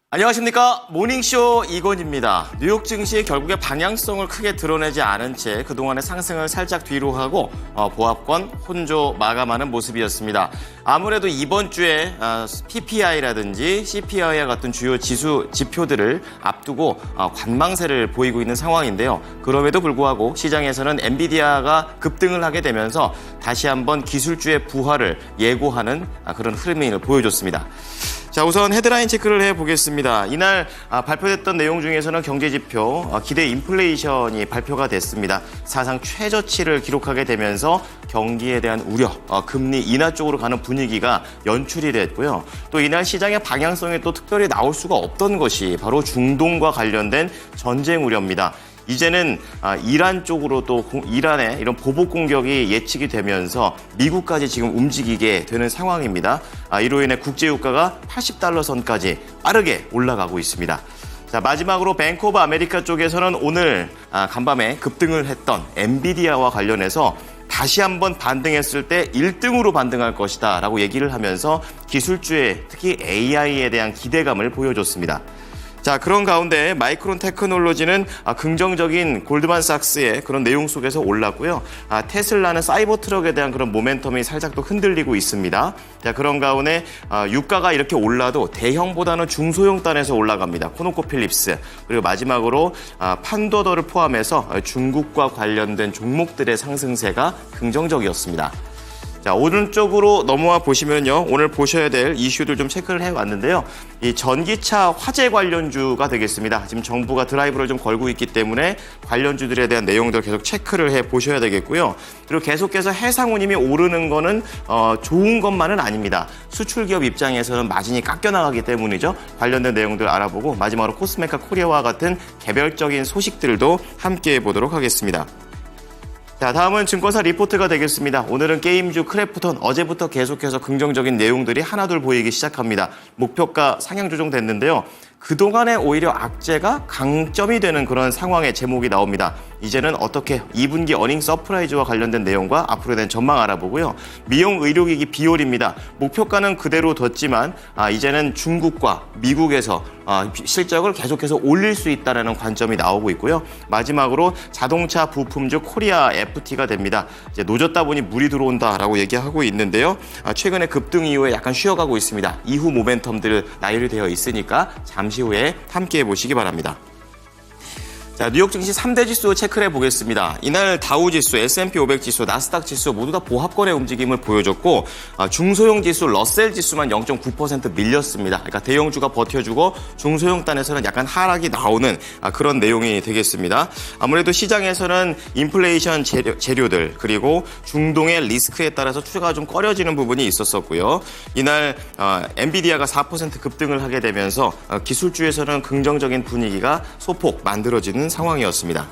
안녕하십니까. 모닝쇼 이건입니다. 뉴욕 증시 결국에 방향성을 크게 드러내지 않은 채 그동안의 상승을 살짝 뒤로 하고 보합권 혼조 마감하는 모습이었습니다. 아무래도 이번 주에 PPI라든지 CPI와 같은 주요 지표들을 앞두고 관망세를 보이고 있는 상황인데요. 그럼에도 불구하고 시장에서는 엔비디아가 급등을 하게 되면서 다시 한번 기술주의 부활을 예고하는 그런 흐름을 보여줬습니다. 자, 우선 헤드라인 체크를 해보겠습니다. 이날 발표됐던 내용 중에서는 경제지표, 기대 인플레이션이 발표가 됐습니다. 사상 최저치를 기록하게 되면서 경기에 대한 우려, 금리 인하 쪽으로 가는 분위기가 연출이 됐고요. 또 이날 시장의 방향성에 또 특별히 나올 수가 없던 것이 바로 중동과 관련된 전쟁 우려입니다. 이제는 이란 쪽으로 또 이란의 이런 보복 공격이 예측이 되면서 미국까지 지금 움직이게 되는 상황입니다. 이로 인해 국제유가가 80달러 선까지 빠르게 올라가고 있습니다. 자, 마지막으로 뱅크 오브 아메리카 쪽에서는 오늘 간밤에 급등을 했던 엔비디아와 관련해서 다시 한번 반등했을 때 1등으로 반등할 것이다 라고 얘기를 하면서 기술주에 특히 AI에 대한 기대감을 보여줬습니다. 자, 그런 가운데 마이크론 테크놀로지는 긍정적인 골드만삭스의 그런 내용 속에서 올랐고요. 테슬라는 사이버 트럭에 대한 그런 모멘텀이 살짝 또 흔들리고 있습니다. 자, 그런 가운데 유가가 이렇게 올라도 대형보다는 중소형 단에서 올라갑니다. 코노코필립스. 그리고 마지막으로 판도더를 포함해서 중국과 관련된 종목들의 상승세가 긍정적이었습니다. 자, 오른쪽으로 넘어와 보시면요. 오늘 보셔야 될 이슈들 좀 체크를 해왔는데요. 이 전기차 화재 관련주가 되겠습니다. 지금 정부가 드라이브를 좀 걸고 있기 때문에 관련주들에 대한 내용들 계속 체크를 해 보셔야 되겠고요. 그리고 계속해서 해상운임이 오르는 거는 좋은 것만은 아닙니다. 수출기업 입장에서는 마진이 깎여나가기 때문이죠. 관련된 내용들 알아보고 마지막으로 코스메카 코리아와 같은 개별적인 소식들도 함께 해보도록 하겠습니다. 자, 다음은 증권사 리포트가 되겠습니다. 오늘은 게임주 크래프톤, 어제부터 계속해서 긍정적인 내용들이 하나둘 보이기 시작합니다. 목표가 상향 조정됐는데요. 그동안에 오히려 악재가 강점이 되는 그런 상황의 제목이 나옵니다. 이제는 어떻게 2분기 어닝 서프라이즈와 관련된 내용과 앞으로에 대한 전망 알아보고요. 미용 의료기기 비올입니다. 목표가는 그대로 뒀지만 이제는 중국과 미국에서 실적을 계속해서 올릴 수 있다는 관점이 나오고 있고요. 마지막으로 자동차 부품주 코리아 FT가 됩니다. 이제 노졌다 보니 물이 들어온다라고 얘기하고 있는데요. 최근에 급등 이후에 약간 쉬어가고 있습니다. 이후 모멘텀들 나열이 되어 있으니까 잠시 후에 함께 해보시기 바랍니다. 자, 뉴욕 증시 3대 지수 체크를 해보겠습니다. 이날 다우 지수, S&P 500 지수, 나스닥 지수 모두 다 보합권의 움직임을 보여줬고 중소형 지수, 러셀 지수만 0.9% 밀렸습니다. 그러니까 대형주가 버텨주고 중소형 단에서는 약간 하락이 나오는 그런 내용이 되겠습니다. 아무래도 시장에서는 인플레이션 재료들 그리고 중동의 리스크에 따라서 추세가 좀 꺼려지는 부분이 있었었고요. 이날 엔비디아가 4% 급등을 하게 되면서 기술주에서는 긍정적인 분위기가 소폭 만들어지는 상황이었습니다.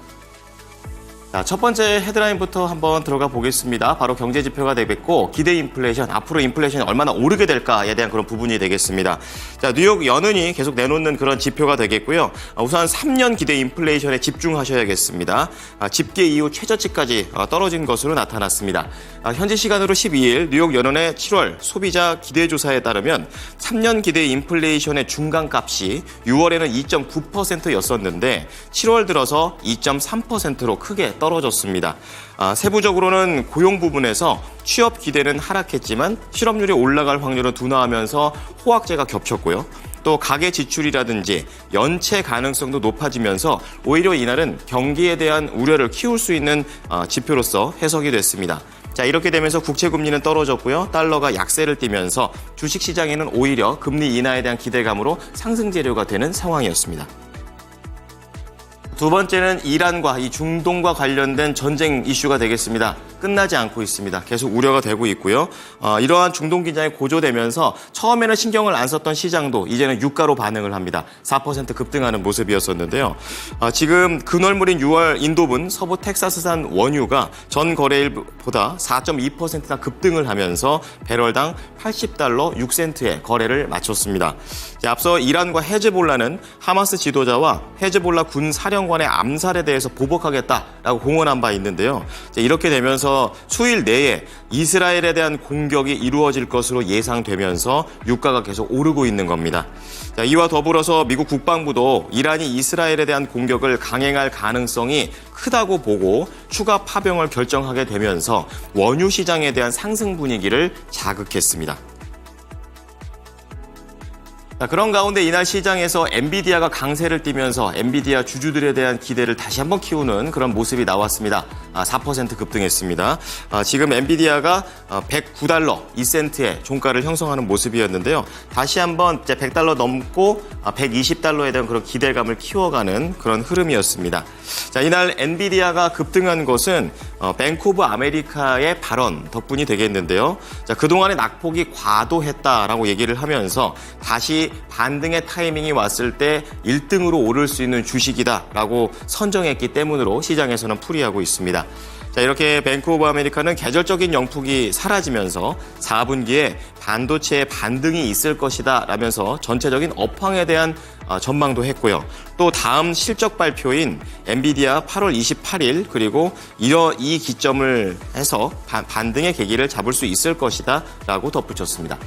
자, 첫 번째 헤드라인부터 한번 들어가 보겠습니다. 바로 경제지표가 되겠고 기대 인플레이션, 앞으로 인플레이션이 얼마나 오르게 될까에 대한 그런 부분이 되겠습니다. 자, 뉴욕 연은이 계속 내놓는 그런 지표가 되겠고요. 우선 3년 기대 인플레이션에 집중하셔야겠습니다. 집계 이후 최저치까지 떨어진 것으로 나타났습니다. 현지 시간으로 12일 뉴욕 연은의 7월 소비자 기대조사에 따르면 3년 기대 인플레이션의 중간값이 6월에는 2.9%였었는데 7월 들어서 2.3%로 크게 떨어졌습니다. 세부적으로는 고용 부분에서 취업 기대는 하락했지만 실업률이 올라갈 확률은 둔화하면서 호황제가 겹쳤고요. 또 가계 지출이라든지 연체 가능성도 높아지면서 오히려 이날은 경기에 대한 우려를 키울 수 있는 지표로서 해석이 됐습니다. 자, 이렇게 되면서 국채 금리는 떨어졌고요. 달러가 약세를 띠면서 주식시장에는 오히려 금리 인하에 대한 기대감으로 상승 재료가 되는 상황이었습니다. 두 번째는 이란과 이 중동과 관련된 전쟁 이슈가 되겠습니다. 끝나지 않고 있습니다. 계속 우려가 되고 있고요. 이러한 중동 긴장이 고조되면서 처음에는 신경을 안 썼던 시장도 이제는 유가로 반응을 합니다. 4% 급등하는 모습이었었는데요. 지금 근월물인 6월 인도분 서부 텍사스산 원유가 전 거래일보다 4.2%나 급등을 하면서 배럴당 80달러 6센트에 거래를 마쳤습니다. 앞서 이란과 헤즈볼라는 하마스 지도자와 헤즈볼라 군 사령관의 암살에 대해서 보복하겠다라고 공언한 바 있는데요. 이렇게 되면서 그래서 수일 내에 이스라엘에 대한 공격이 이루어질 것으로 예상되면서 유가가 계속 오르고 있는 겁니다. 자, 이와 더불어서 미국 국방부도 이란이 이스라엘에 대한 공격을 강행할 가능성이 크다고 보고 추가 파병을 결정하게 되면서 원유 시장에 대한 상승 분위기를 자극했습니다. 자, 그런 가운데 이날 시장에서 엔비디아가 강세를 띠면서 엔비디아 주주들에 대한 기대를 다시 한번 키우는 그런 모습이 나왔습니다. 4% 급등했습니다. 지금 엔비디아가 109달러 2센트의 종가를 형성하는 모습이었는데요. 다시 한번 이제 100달러 넘고 120달러에 대한 그런 기대감을 키워가는 그런 흐름이었습니다. 자, 이날 엔비디아가 급등한 것은 뱅크 오브 아메리카의 발언 덕분이 되겠는데요. 자, 그동안의 낙폭이 과도했다라고 얘기를 하면서 다시 반등의 타이밍이 왔을 때 1등으로 오를 수 있는 주식이다라고 선정했기 때문으로 시장에서는 풀이하고 있습니다. 자, 이렇게 뱅크 오브 아메리카는 계절적인 영풍이 사라지면서 4분기에 반도체의 반등이 있을 것이다 라면서 전체적인 업황에 대한 전망도 했고요. 또 다음 실적 발표인 엔비디아 8월 28일 그리고 이 기점을 해서 반등의 계기를 잡을 수 있을 것이다 라고 덧붙였습니다.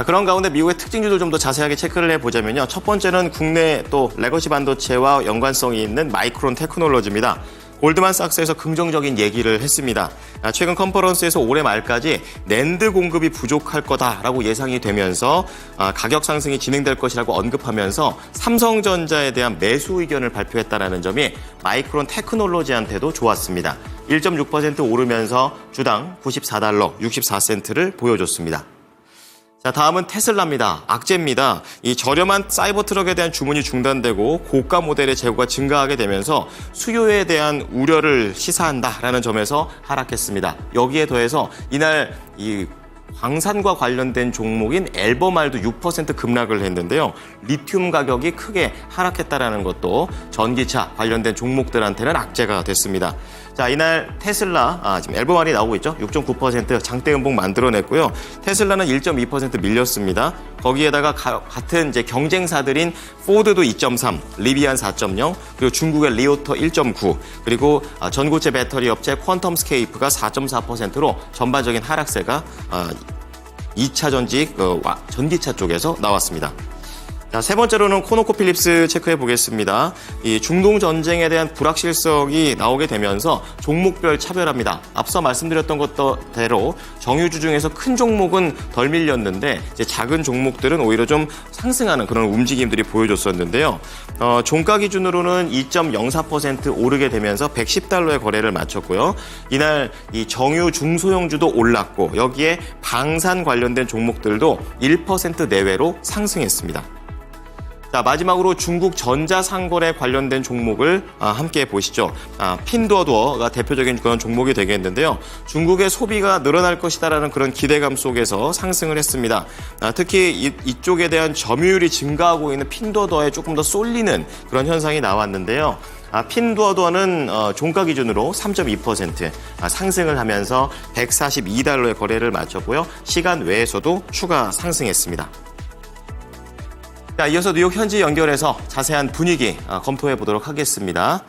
그런 가운데 미국의 특징주들 좀 더 자세하게 체크를 해보자면요. 첫 번째는 국내 또 레거시 반도체와 연관성이 있는 마이크론 테크놀로지입니다. 골드만삭스에서 긍정적인 얘기를 했습니다. 최근 컨퍼런스에서 올해 말까지 낸드 공급이 부족할 거다라고 예상이 되면서 가격 상승이 진행될 것이라고 언급하면서 삼성전자에 대한 매수 의견을 발표했다는 점이 마이크론 테크놀로지한테도 좋았습니다. 1.6% 오르면서 주당 94달러 64센트를 보여줬습니다. 자, 다음은 테슬라입니다. 악재입니다. 이 저렴한 사이버 트럭에 대한 주문이 중단되고 고가 모델의 재고가 증가하게 되면서 수요에 대한 우려를 시사한다라는 점에서 하락했습니다. 여기에 더해서 이날 이 광산과 관련된 종목인 엘버말도 6% 급락을 했는데요. 리튬 가격이 크게 하락했다라는 것도 전기차 관련된 종목들한테는 악재가 됐습니다. 자, 이날 테슬라, 지금 엘버말이 나오고 있죠. 6.9% 장대 음봉 만들어냈고요. 테슬라는 1.2% 밀렸습니다. 거기에다가 같은 이제 경쟁사들인 포드도 2.3, 리비안 4.0, 그리고 중국의 리오터 1.9, 그리고 전고체 배터리 업체 퀀텀스케이프가 4.4%로 전반적인 하락세가 2차 전직 전기차 쪽에서 나왔습니다. 자, 세 번째로는 코노코필립스 체크해 보겠습니다. 이 중동 전쟁에 대한 불확실성이 나오게 되면서 종목별 차별합니다. 앞서 말씀드렸던 것대로 정유주 중에서 큰 종목은 덜 밀렸는데 이제 작은 종목들은 오히려 좀 상승하는 그런 움직임들이 보여줬었는데요. 종가 기준으로는 2.04% 오르게 되면서 110달러의 거래를 마쳤고요. 이날 이 정유 중소형주도 올랐고 여기에 방산 관련된 종목들도 1% 내외로 상승했습니다. 자, 마지막으로 중국 전자상거래 관련된 종목을 함께 보시죠. 핀두어두어가 대표적인 그런 종목이 되겠는데요. 중국의 소비가 늘어날 것이다라는 그런 기대감 속에서 상승을 했습니다. 특히 이쪽에 대한 점유율이 증가하고 있는 핀두어두어에 조금 더 쏠리는 그런 현상이 나왔는데요. 핀두어두어는 종가 기준으로 3.2% 상승을 하면서 142달러의 거래를 마쳤고요. 시간 외에서도 추가 상승했습니다. 자, 이어서 뉴욕 현지 연결해서 자세한 분위기 검토해 보도록 하겠습니다.